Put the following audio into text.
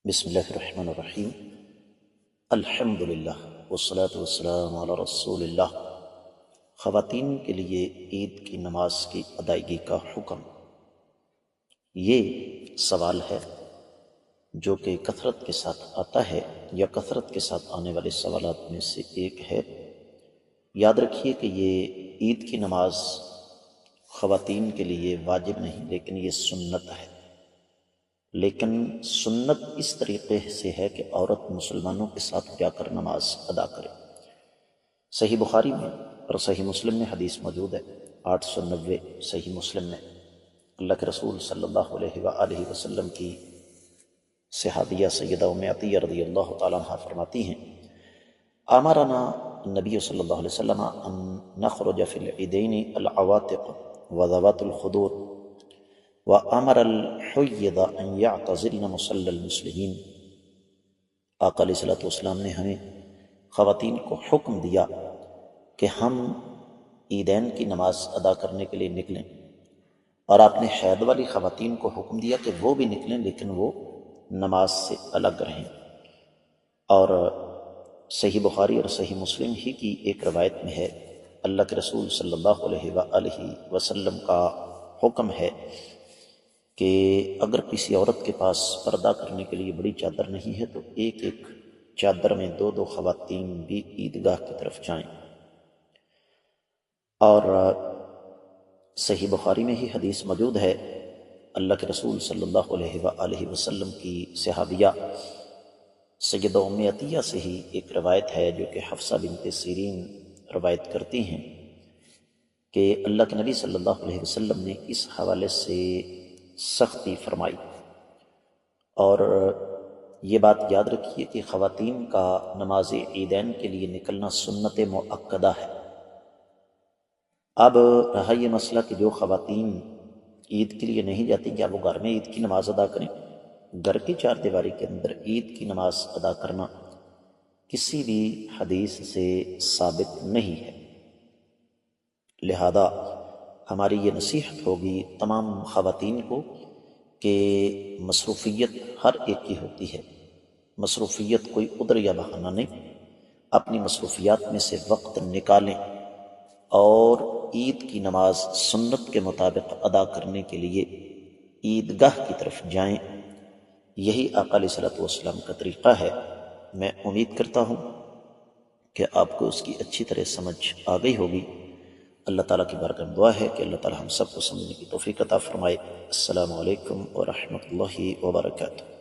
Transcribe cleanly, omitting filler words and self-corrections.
بسم اللہ الرحمن الرحیم۔ الحمدللہ والصلاة والسلام علی رسول اللہ۔ خواتین کے لیے عید کی نماز کی ادائیگی کا حکم، یہ سوال ہے جو کہ کثرت کے ساتھ آتا ہے یا کثرت کے ساتھ آنے والے سوالات میں سے ایک ہے۔ یاد رکھیے کہ یہ عید کی نماز خواتین کے لیے واجب نہیں لیکن یہ سنت ہے، لیکن سنت اس طریقے سے ہے کہ عورت مسلمانوں کے ساتھ جا کر نماز ادا کرے۔ صحیح بخاری میں اور صحیح مسلم میں حدیث موجود ہے، 890 صحیح مسلم میں اللہ کے رسول صلی اللہ علیہ وآلہ وسلم کی صحابیہ سیدہ ام عطیہ رضی اللہ تعالیٰ عنہ فرماتی ہیں، امرنا النبی صلی اللہ علیہ وسلم ان نخرج فی العیدین العواتق وذوات الخدور وَأَمَرَ الْحُيِّضَ أَنْ يَعْتَزِلْنَ مُصَلَّى الْمُسْلِمِينَ۔ آقا علیہ السلام نے ہمیں خواتین کو حکم دیا کہ ہم عیدین کی نماز ادا کرنے کے لیے نکلیں، اور آپ نے حید والی خواتین کو حکم دیا کہ وہ بھی نکلیں لیکن وہ نماز سے الگ رہیں۔ اور صحیح بخاری اور صحیح مسلم ہی کی ایک روایت میں ہے، اللہ کے رسول صلی اللہ علیہ وآلہ وسلم کا حکم ہے کہ اگر کسی عورت کے پاس پردہ کرنے کے لیے بڑی چادر نہیں ہے تو ایک ایک چادر میں دو دو خواتین بھی عیدگاہ کی طرف جائیں۔ اور صحیح بخاری میں ہی حدیث موجود ہے، اللہ کے رسول صلی اللہ علیہ وآلہ وسلم کی صحابیہ سیدہ ام عطیہ سے ہی ایک روایت ہے جو کہ حفصہ بنت سیرین روایت کرتی ہیں کہ اللہ کے نبی صلی اللہ علیہ وسلم نے اس حوالے سے سختی فرمائی۔ اور یہ بات یاد رکھیے کہ خواتین کا نماز عیدین کے لیے نکلنا سنت مؤکدہ ہے۔ اب رہا یہ مسئلہ کہ جو خواتین عید کے لیے نہیں جاتی کیا وہ گھر میں عید کی نماز ادا کریں؟ گھر کی چار دیواری کے اندر عید کی نماز ادا کرنا کسی بھی حدیث سے ثابت نہیں ہے، لہذا ہماری یہ نصیحت ہوگی تمام خواتین کو کہ مصروفیت ہر ایک کی ہوتی ہے، مصروفیت کوئی عذر یا بہانہ نہیں، اپنی مصروفیات میں سے وقت نکالیں اور عید کی نماز سنت کے مطابق ادا کرنے کے لیے عیدگاہ کی طرف جائیں۔ یہی آقا علیہ الصلوۃ والسلام کا طریقہ ہے۔ میں امید کرتا ہوں کہ آپ کو اس کی اچھی طرح سمجھ آ گئی ہوگی۔ اللہ تعالیٰ کی بارگاہ میں دعا ہے کہ اللہ تعالیٰ ہم سب کو سمجھنے کی توفیق عطا فرمائے۔ السلام علیکم ورحمۃ اللہ وبرکاتہ۔